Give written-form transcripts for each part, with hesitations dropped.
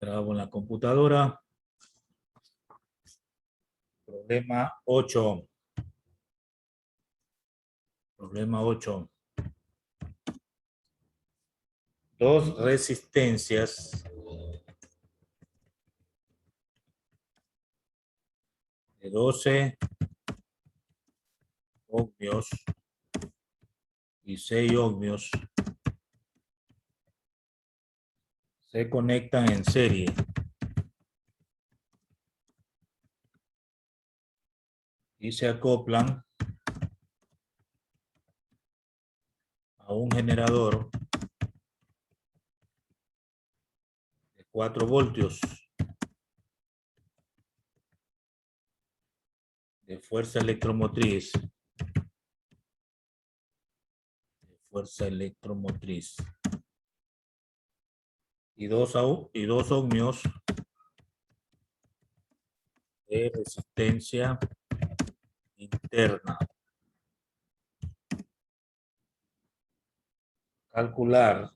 Grabo en la computadora. Problema 8. Problema 8. Dos resistencias de 12 ohmios y 6 ohmios se conectan en serie. Y se acoplan a un generador de 4 voltios de fuerza electromotriz. Y 2 ohmios de resistencia interna. Calcular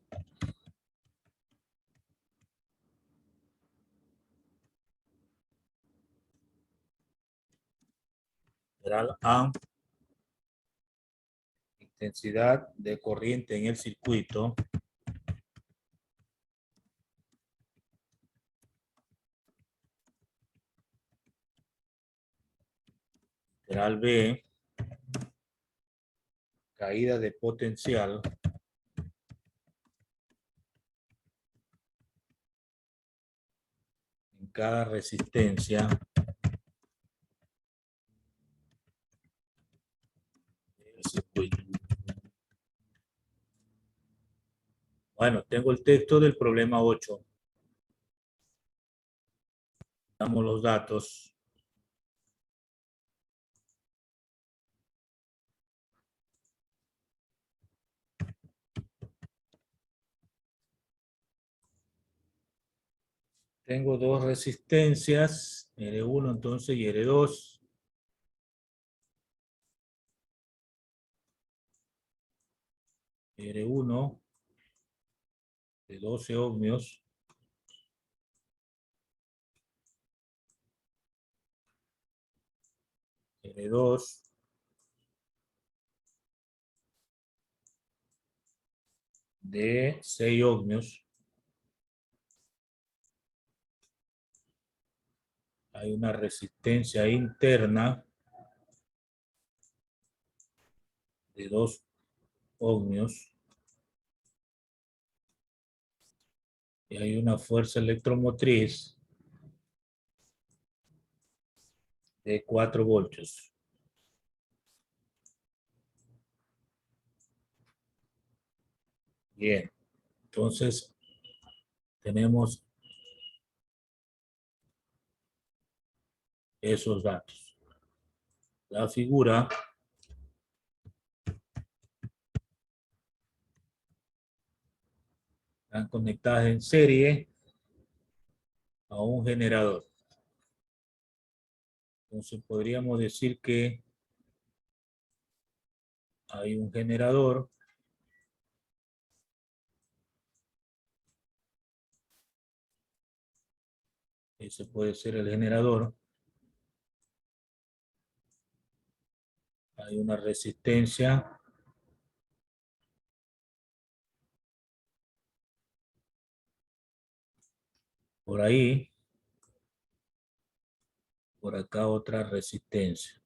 A, intensidad de corriente en el circuito, B, caída de potencial en cada resistencia del circuito. Bueno, tengo el texto del problema 8. Damos los datos. Tengo dos resistencias, R1 entonces y R2. R1 de 12 ohmios. R2 de 6 ohmios. Hay una resistencia interna de 2 ohmios. Y hay una fuerza electromotriz de 4 voltios. Bien, entonces tenemos esos datos. La figura están conectadas en serie a un generador. Entonces podríamos decir que hay un generador ese puede ser el generador. Hay una resistencia por ahí. Por acá otra resistencia.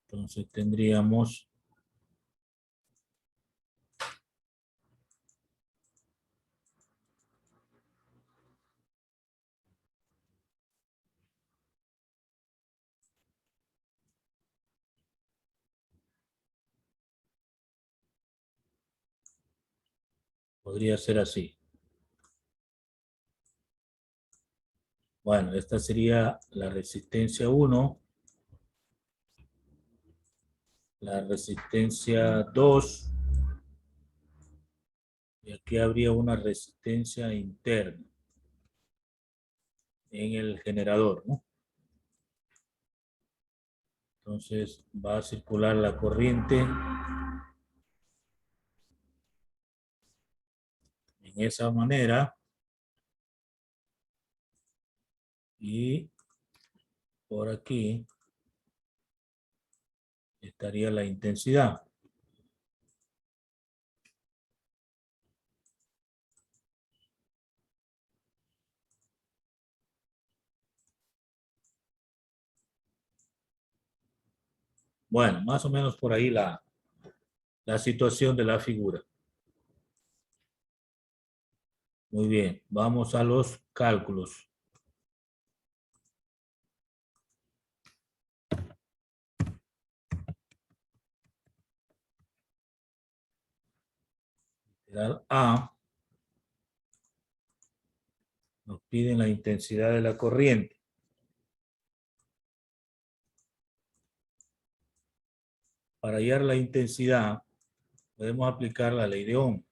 Entonces tendríamos podría ser así. Bueno, esta sería la resistencia 1, la resistencia 2, y aquí habría una resistencia interna en el generador, ¿no? Entonces va a circular la corriente en esa manera. Y por aquí estaría la intensidad. Bueno, más o menos por ahí la situación de la figura. Muy bien, vamos a los cálculos. Literal A, nos piden la intensidad de la corriente. Para hallar la intensidad, podemos aplicar la ley de Ohm,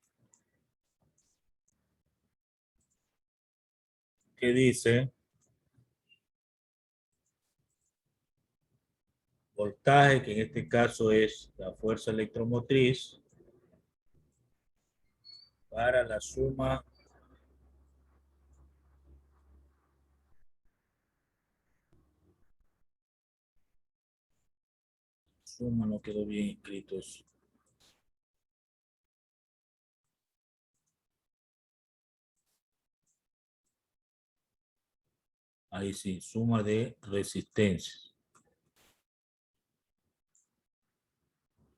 que dice voltaje, que en este caso es la fuerza electromotriz, para la suma no quedó bien escrito eso. Ahí sí, suma de resistencias.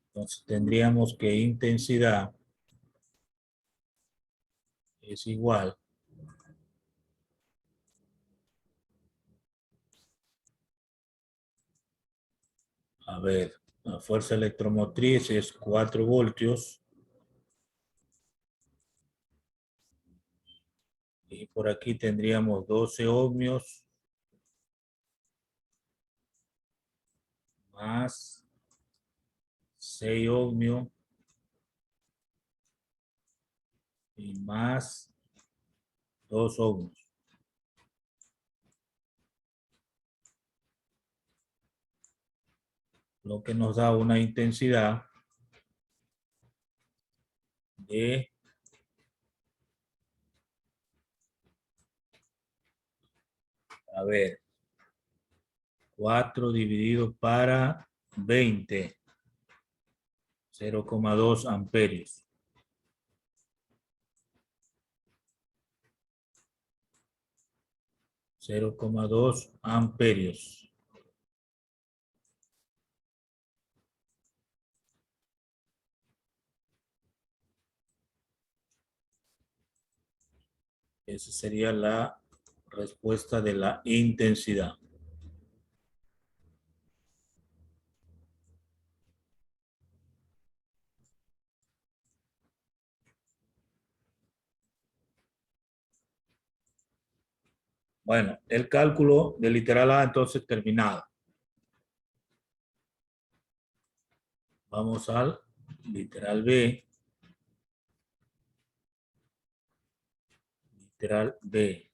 Entonces tendríamos que intensidad es igual a ver, la fuerza electromotriz es 4 voltios. Y por aquí tendríamos 12 ohmios más 6 ohmios y más 2 ohmios. Lo que nos da una intensidad de 4 dividido para 20, 0,2 amperios. $0,2 amperios. Esa sería la respuesta de la intensidad. Bueno, el cálculo del literal A entonces terminado. Vamos al literal B. Literal B.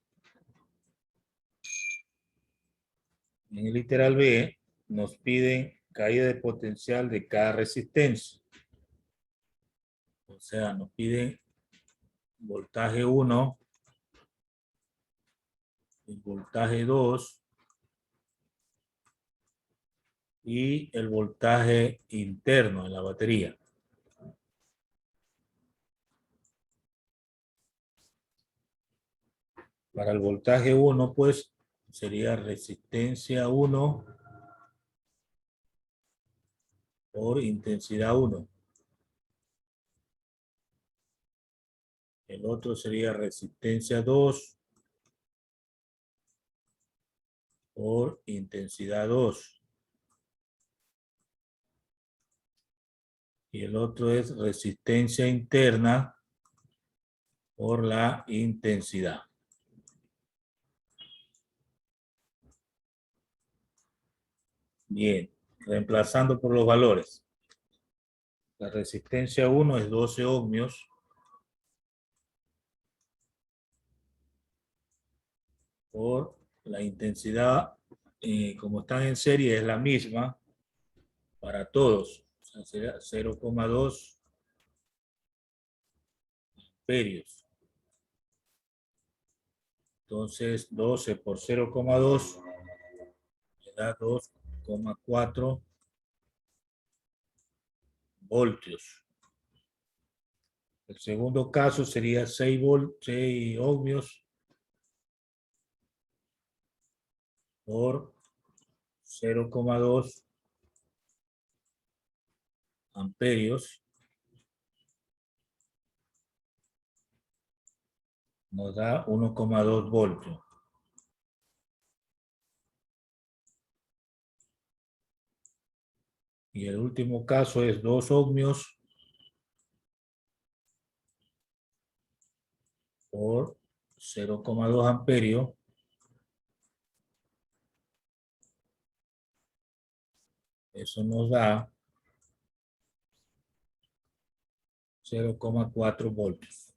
En el literal B nos piden caída de potencial de cada resistencia. O sea, nos piden voltaje 1, el voltaje 2 y el voltaje interno en la batería. Para el voltaje 1, pues, sería resistencia 1 por intensidad 1. El otro sería resistencia 2 por intensidad 2. Y el otro es resistencia interna por la intensidad. Bien, reemplazando por los valores. La resistencia 1 es 12 ohmios por la intensidad, como están en serie, es la misma para todos. O sea, será 0,2 amperios. Entonces 12 por 0,2 me da 2,4 voltios. El segundo caso sería 6 ohmios por 0,2 amperios. Nos da 1,2 voltios. Y el último caso es 2 ohmios por 0,2 amperios. Eso nos da 0,4 voltios.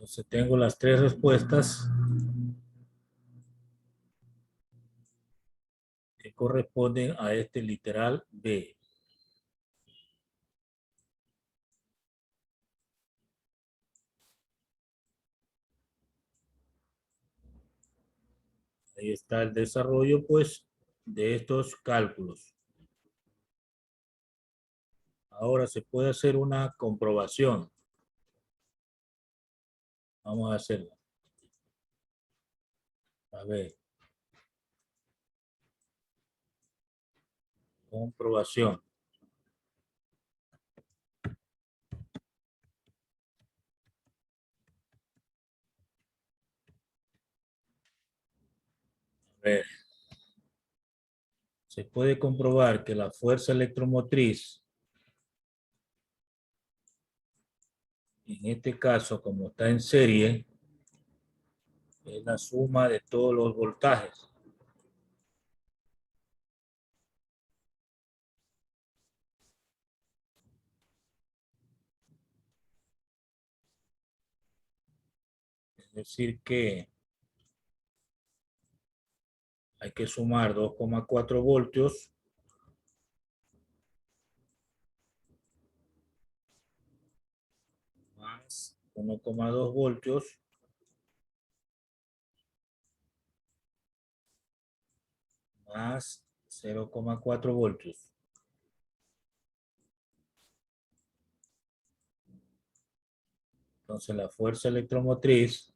Entonces tengo las tres respuestas que corresponden a este literal B. Ahí está el desarrollo, pues, de estos cálculos. Ahora se puede hacer una comprobación. Vamos a hacerla. A ver. Comprobación. A ver. Se puede comprobar que la fuerza electromotriz, en este caso, como está en serie, es la suma de todos los voltajes. Es decir que hay que sumar 2,4 voltios más 1,2 voltios más 0,4 voltios. Entonces la fuerza electromotriz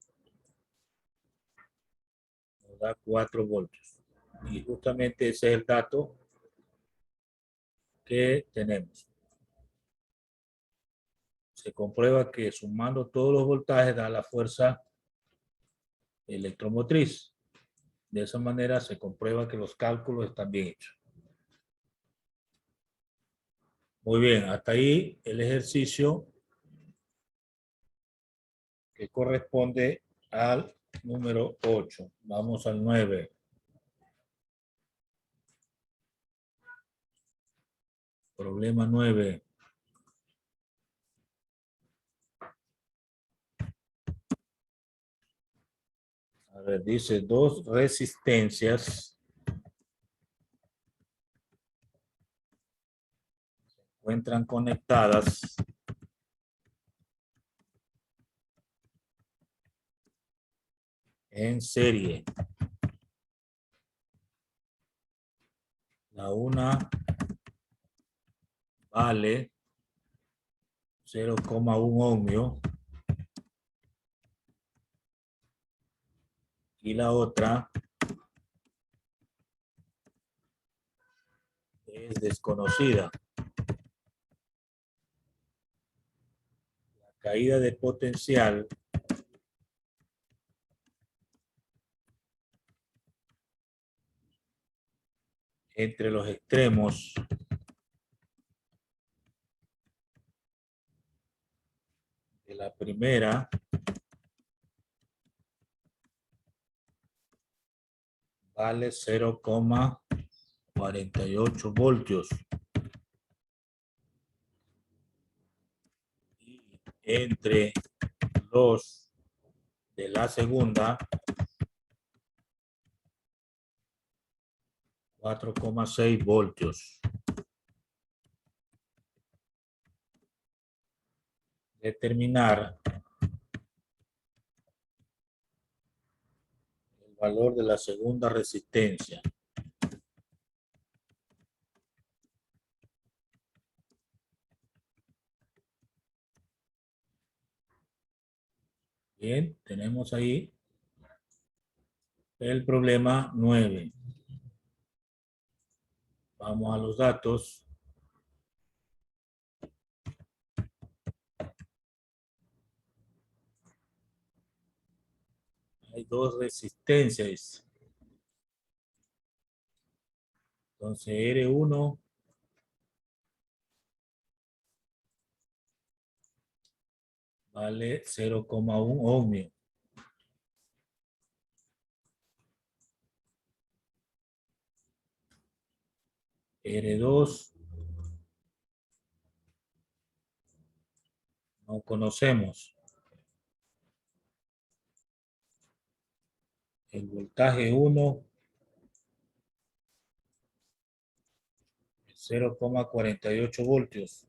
nos da 4 voltios. Y justamente ese es el dato que tenemos. Se comprueba que sumando todos los voltajes da la fuerza electromotriz. De esa manera se comprueba que los cálculos están bien hechos. Muy bien, hasta ahí el ejercicio que corresponde al número 8. Vamos al 9. Problema 9. A ver, dice dos resistencias se encuentran conectadas en serie. La una vale 0,1 ohmio y la otra es desconocida. La caída de potencial entre los extremos de la primera vale 0,48 voltios. Y entre los de la segunda 4,6 voltios. determinar el valor de la segunda resistencia. Bien, tenemos ahí el problema 9. Vamos a los datos. Hay dos resistencias. Entonces R1 vale 0,1 ohmio. R2 no conocemos. El voltaje 1 es 0,48 voltios.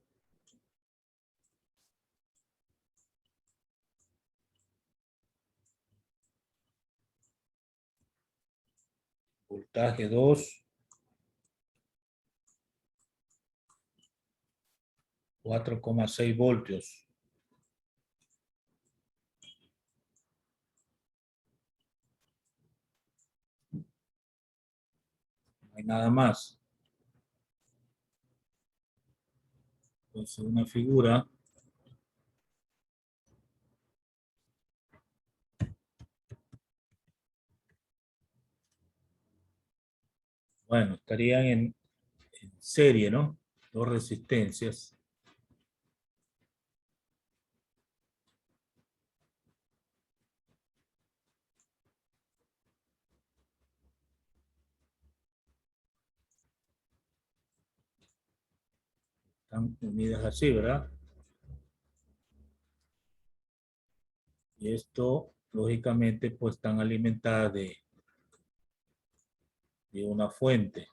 Voltaje 2, 4,6 voltios. No hay nada más. Entonces una figura bueno, estarían en serie, ¿no? Dos resistencias. Están unidas así, ¿verdad? Y esto, lógicamente, pues están alimentadas de una fuente.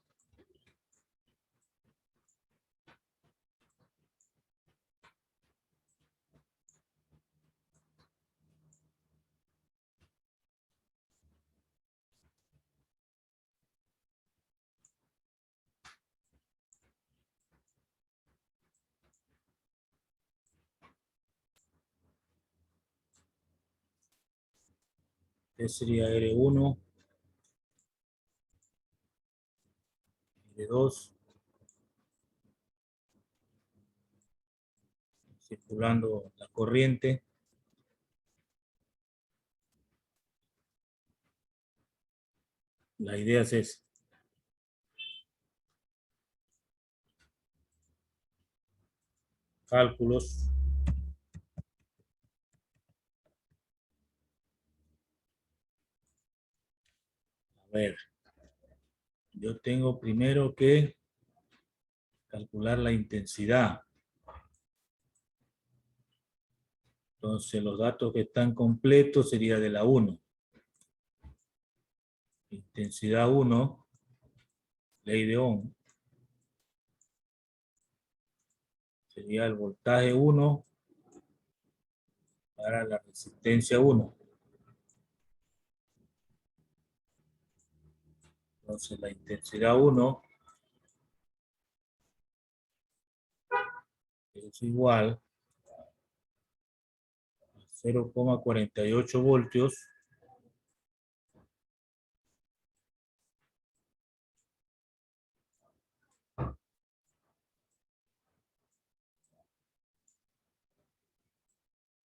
Este sería R1, R2, circulando la corriente. La idea es esa. Cálculos. A ver, yo tengo primero que calcular la intensidad. Entonces, los datos que están completos sería de la 1. Intensidad 1, ley de Ohm, sería el voltaje 1 para la resistencia 1. Entonces, la intensidad 1 es igual a 0,48 voltios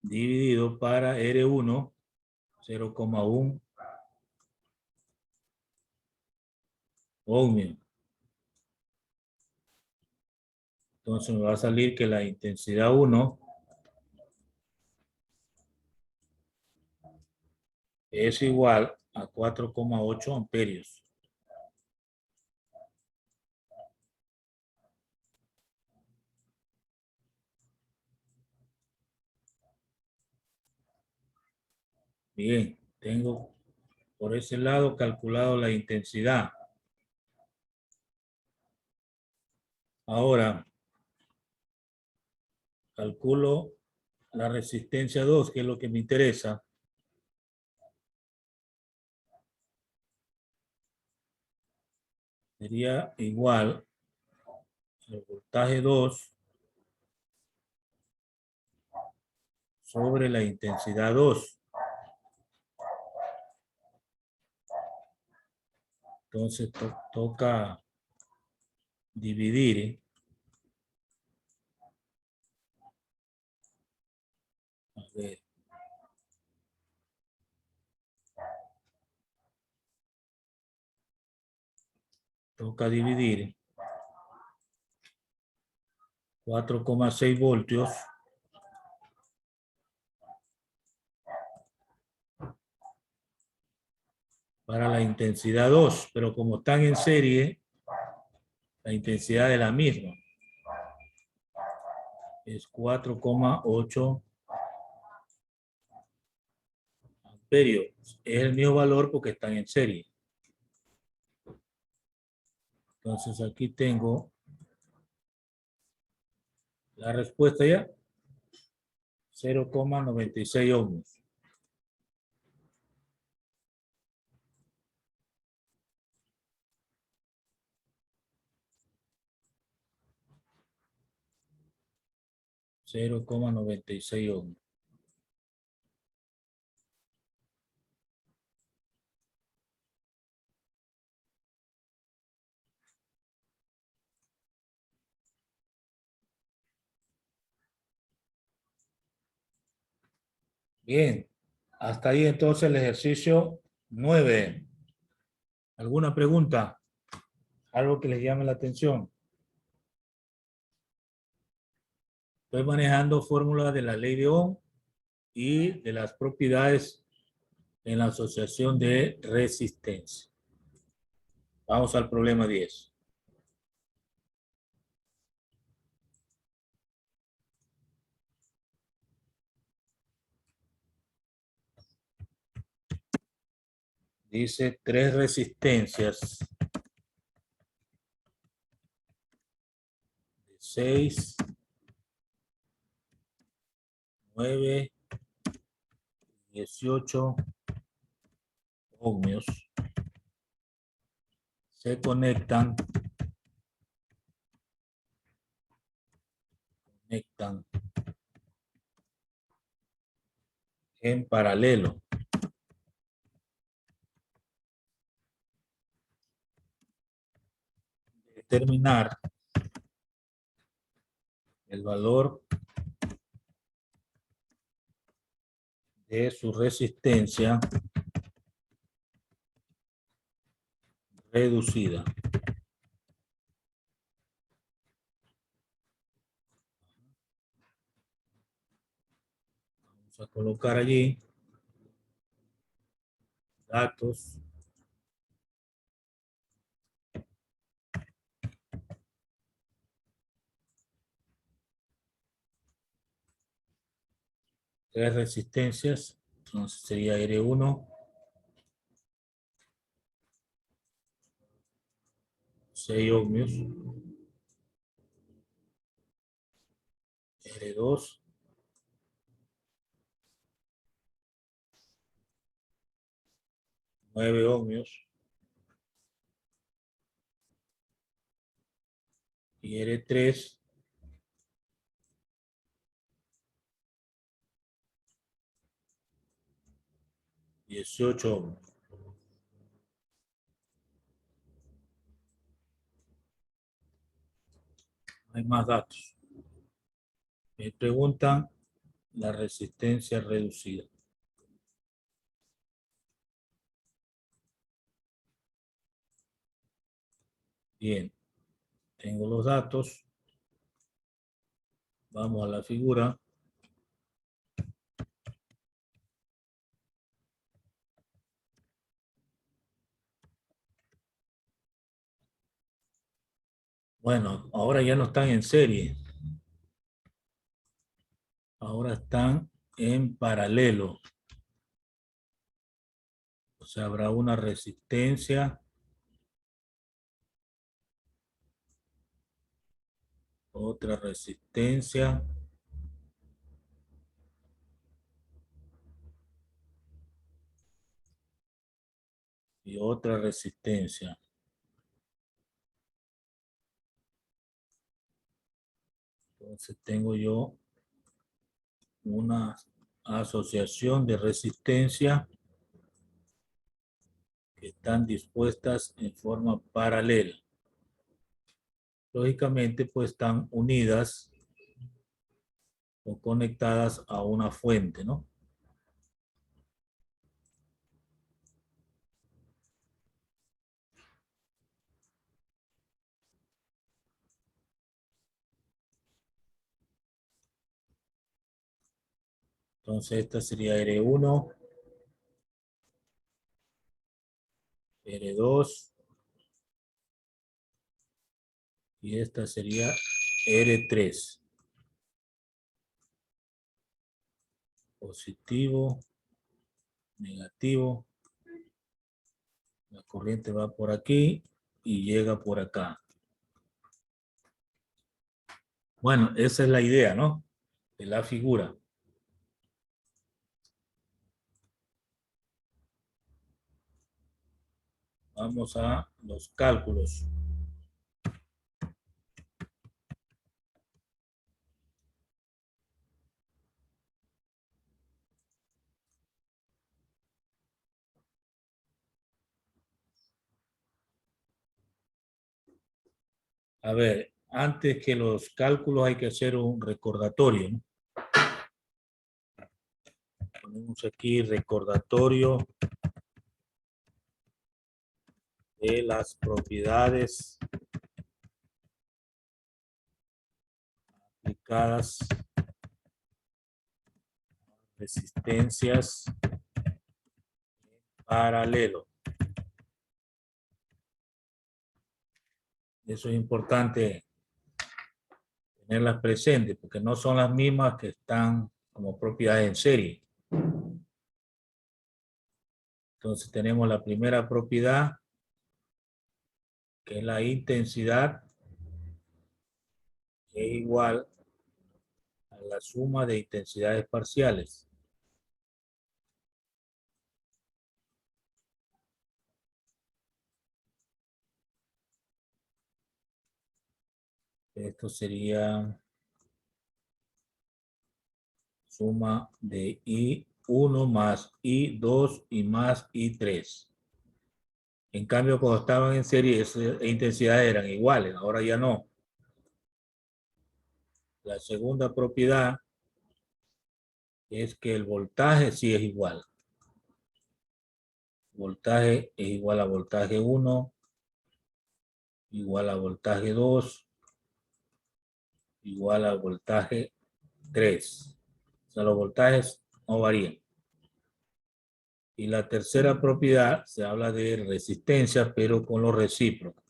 dividido para R1, 0,1 ohmio. Entonces me va a salir que la intensidad 1 es igual a 4,8 amperios. Bien, tengo por ese lado calculado la intensidad. Ahora calculo la resistencia 2, que es lo que me interesa, sería igual al voltaje 2 sobre la intensidad 2. Entonces toca dividir, ¿eh? A ver. Toca dividir 4,6 voltios para la intensidad 2, pero como están en serie, la intensidad es la misma. Es 4,8 amperios. Es el mismo valor porque están en serie. Entonces aquí tengo la respuesta ya. 0,96 ohmios. $0,96 ohmios. Bien, hasta ahí entonces el ejercicio 9. ¿Alguna pregunta? ¿Algo que les llame la atención? Estoy manejando fórmulas de la ley de Ohm y de las propiedades en la asociación de resistencia. Vamos al problema 10. Dice 3 resistencias de 6, 9, 18 ohmios se conectan en paralelo. Determinar el valor de su resistencia reducida. Vamos a colocar allí datos. Tres resistencias. Entonces sería R1, 6 ohmios. R2, 9 ohmios. Y R3, 18 ohmios. Hay más datos. Me preguntan la resistencia reducida. Bien, tengo los datos. Vamos a la figura. Bueno, ahora ya no están en serie. Ahora están en paralelo. O sea, habrá una resistencia, otra resistencia, y otra resistencia. Entonces tengo yo una asociación de resistencia que están dispuestas en forma paralela. Lógicamente, pues están unidas o conectadas a una fuente, ¿no? Entonces esta sería R1, R2 y esta sería R3. Positivo, negativo. La corriente va por aquí y llega por acá. Bueno, esa es la idea, ¿no? De la figura. Vamos a los cálculos. A ver, antes que los cálculos hay que hacer un recordatorio, ¿no? Ponemos aquí recordatorio de las propiedades aplicadas a resistencias paralelo. Eso es importante tenerlas presentes porque no son las mismas que están como propiedades en serie. Entonces tenemos la primera propiedad, que es la intensidad, que es igual a la suma de intensidades parciales. Esto sería suma de I1 más I2 y más I3. En cambio, cuando estaban en serie, esas intensidades eran iguales, ahora ya no. La segunda propiedad es que el voltaje sí es igual. Voltaje es igual a voltaje 1, igual a voltaje 2, igual a voltaje 3. O sea, los voltajes no varían. Y la tercera propiedad se habla de resistencia, pero con los recíprocos.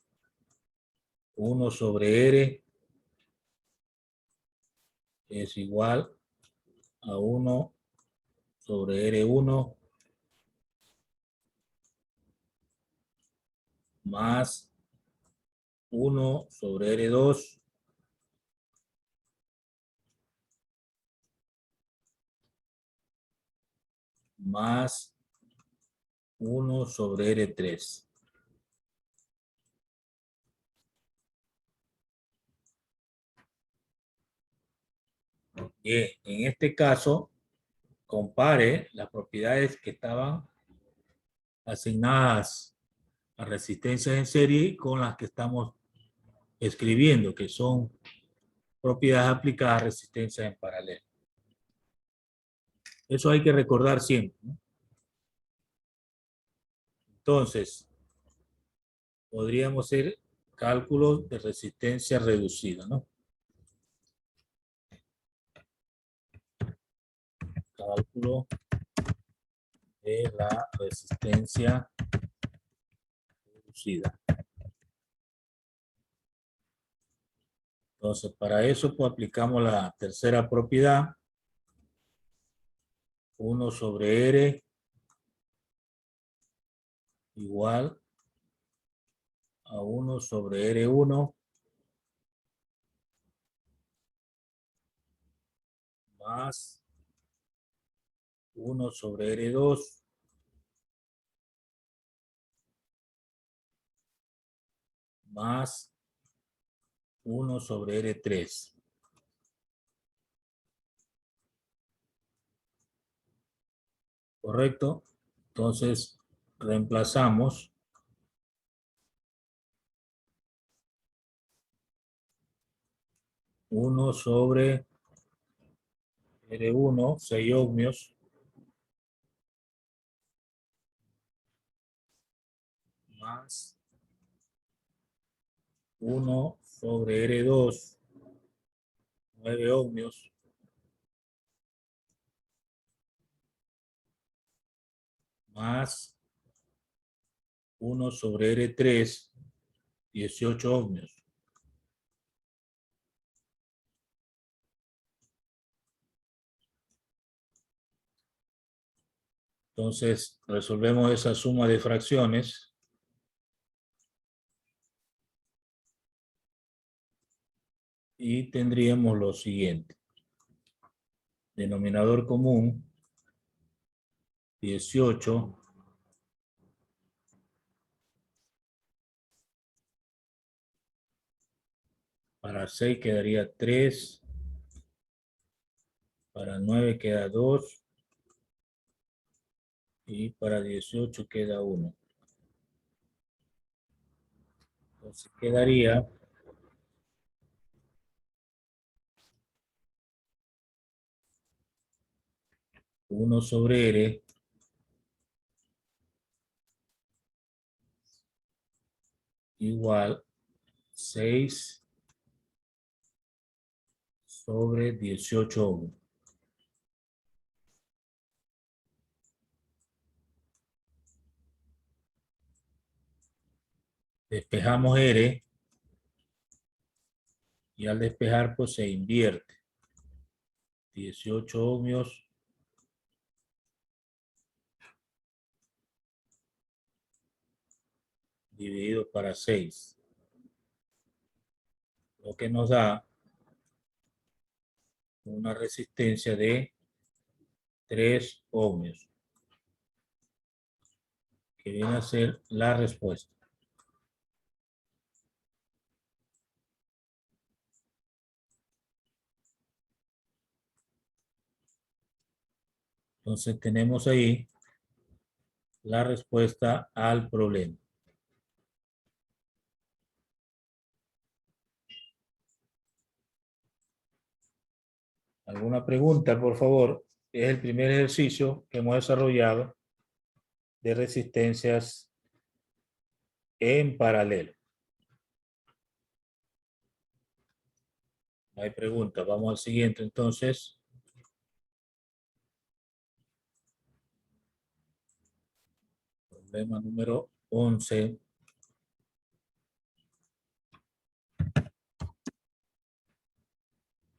1 sobre R es igual a 1 sobre R1 más 1 sobre R2 más 1 sobre R3. En este caso, compare las propiedades que estaban asignadas a resistencias en serie con las que estamos escribiendo, que son propiedades aplicadas a resistencias en paralelo. Eso hay que recordar siempre, ¿no? Entonces, podríamos hacer cálculos de resistencia reducida, ¿no? Cálculo de la resistencia reducida. Entonces, para eso, pues aplicamos la tercera propiedad. 1 sobre R igual a 1 sobre R1 más 1 sobre R2 más 1 sobre R3. ¿Correcto? Entonces, reemplazamos 1 sobre R1, 6 ohmios, más 1 sobre R2, 9 ohmios, más 1 sobre R3, 18 ohmios. Entonces, resolvemos esa suma de fracciones. Y tendríamos lo siguiente. Denominador común, 18. Para 6 quedaría 3. Para 9 queda 2. Y para 18 queda 1. Entonces quedaría 1 sobre R igual 6 sobre 18 ohmios. Despejamos R y al despejar pues se invierte. 18 ohmios dividido para 6. Lo que nos da una resistencia de 3 ohmios, que viene a ser la respuesta. Entonces tenemos ahí la respuesta al problema. ¿Alguna pregunta, por favor? Es el primer ejercicio que hemos desarrollado de resistencias en paralelo. No hay pregunta. Vamos al siguiente entonces. Problema número 11.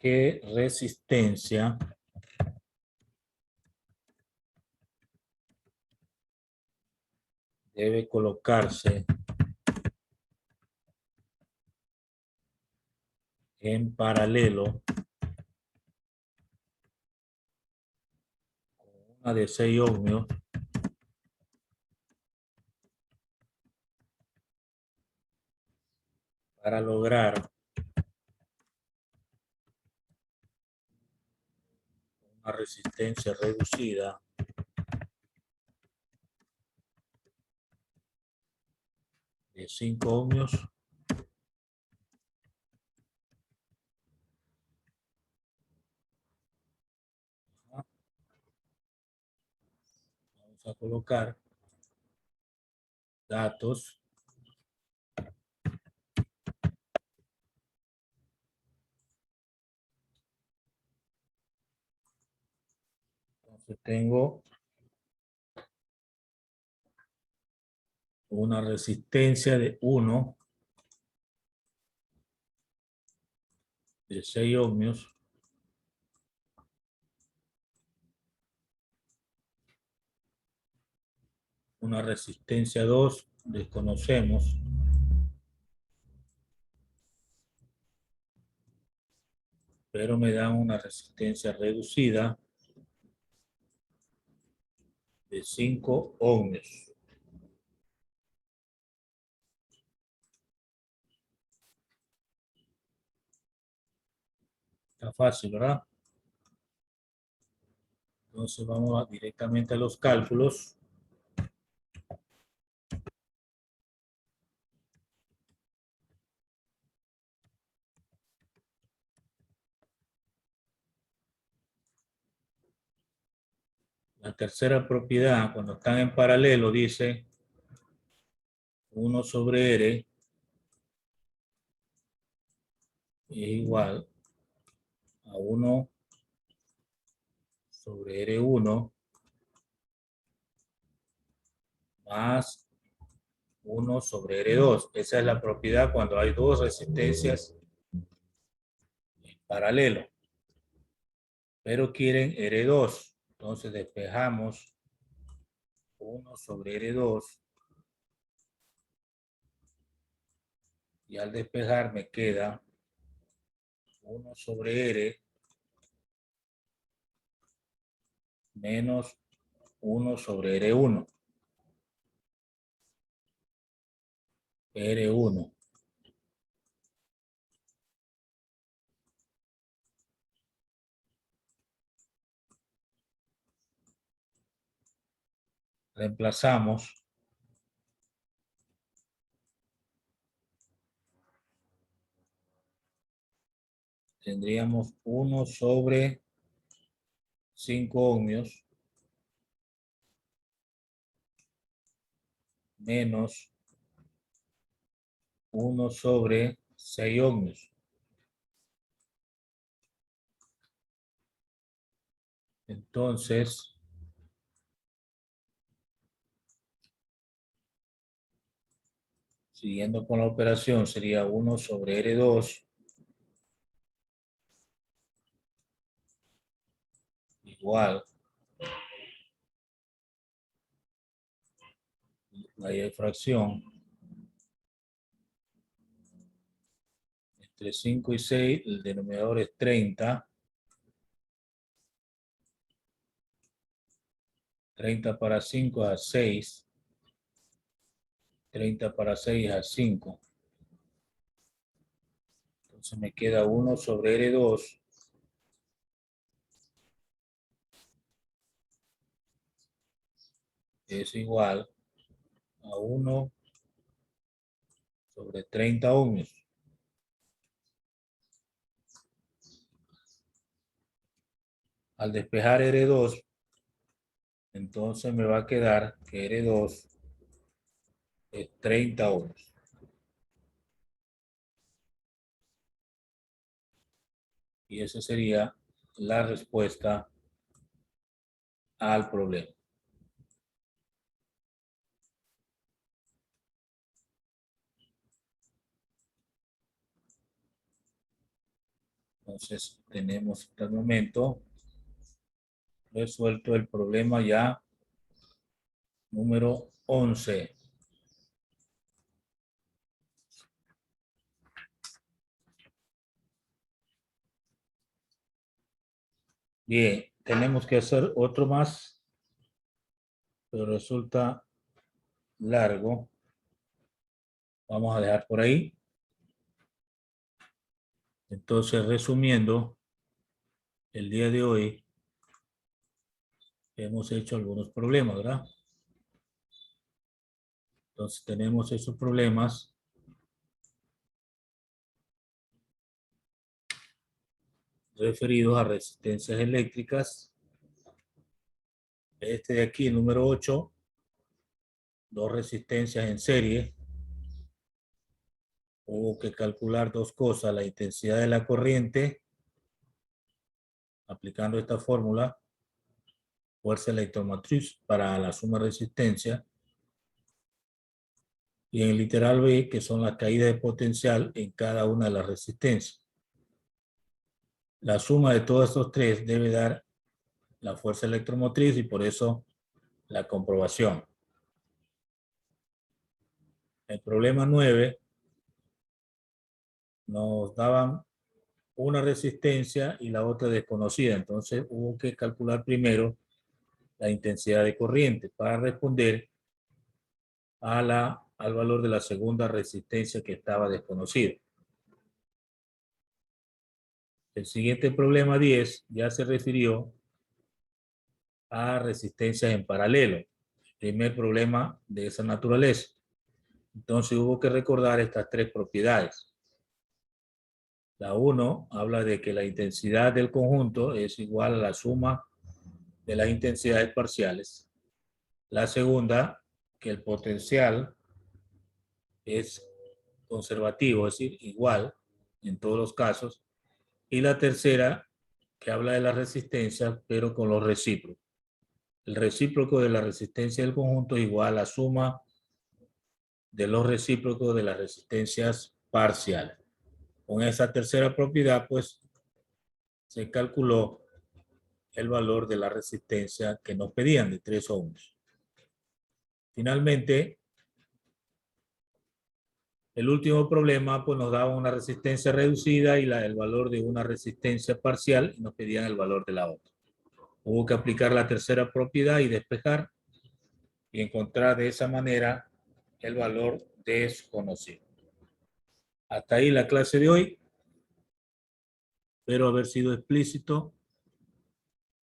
¿Qué resistencia debe colocarse en paralelo con una de 6 ohmios para lograr una resistencia reducida de 5 ohmios? Vamos a colocar datos. Entonces tengo una resistencia de 1 de 6 ohmios una resistencia 2, desconocemos, pero me dan una resistencia reducida de 5 ohmios. Está fácil, ¿verdad? Entonces vamos directamente a los cálculos. La tercera propiedad, cuando están en paralelo, dice 1 sobre R es igual a 1 sobre R1 más 1 sobre R2. Esa es la propiedad cuando hay dos resistencias en paralelo. Pero quieren R2. Entonces despejamos 1 sobre R2. Y al despejar me queda 1 sobre R menos 1 sobre R1. R1. Reemplazamos. Tendríamos 1 sobre 5 ohmios menos 1 sobre 6 ohmios. Entonces, siguiendo con la operación, sería 1 sobre R2 igual la fracción entre 5 y 6, el denominador es 30. 30 para 5 es a 6. 30 para 6 es a 5. Entonces me queda 1 sobre R2 es igual a 1 sobre 30 ohmios. Al despejar R2, entonces me va a quedar que R2 es 30 ohmios. Y esa sería la respuesta al problema. Entonces tenemos hasta el momento resuelto el problema ya número 11. Bien, tenemos que hacer otro más, pero resulta largo. Vamos a dejar por ahí. Entonces, resumiendo, el día de hoy hemos hecho algunos problemas, ¿verdad? Entonces, tenemos esos problemas referidos a resistencias eléctricas. Este de aquí, el número 8, dos resistencias en serie. Hubo que calcular dos cosas, la intensidad de la corriente, aplicando esta fórmula, fuerza electromotriz para la suma de resistencia, y en el literal B, que son las caídas de potencial en cada una de las resistencias. La suma de todos estos tres debe dar la fuerza electromotriz y por eso la comprobación. El problema 9 nos daban una resistencia y la otra desconocida, entonces hubo que calcular primero la intensidad de corriente para responder al valor de la segunda resistencia que estaba desconocida. El siguiente problema 10 ya se refirió a resistencias en paralelo. El primer problema de esa naturaleza. Entonces hubo que recordar estas tres propiedades. La 1 habla de que la intensidad del conjunto es igual a la suma de las intensidades parciales. La segunda, que el potencial es conservativo, es decir, igual en todos los casos. Y la tercera, que habla de la resistencia, pero con los recíprocos. El recíproco de la resistencia del conjunto es igual a la suma de los recíprocos de las resistencias parciales. Con esa tercera propiedad, pues, se calculó el valor de la resistencia que nos pedían de 3 ohms. Finalmente, el último problema, pues, nos daba una resistencia reducida y el valor de una resistencia parcial y nos pedían el valor de la otra. Hubo que aplicar la tercera propiedad y despejar y encontrar de esa manera el valor desconocido. Hasta ahí la clase de hoy. Espero haber sido explícito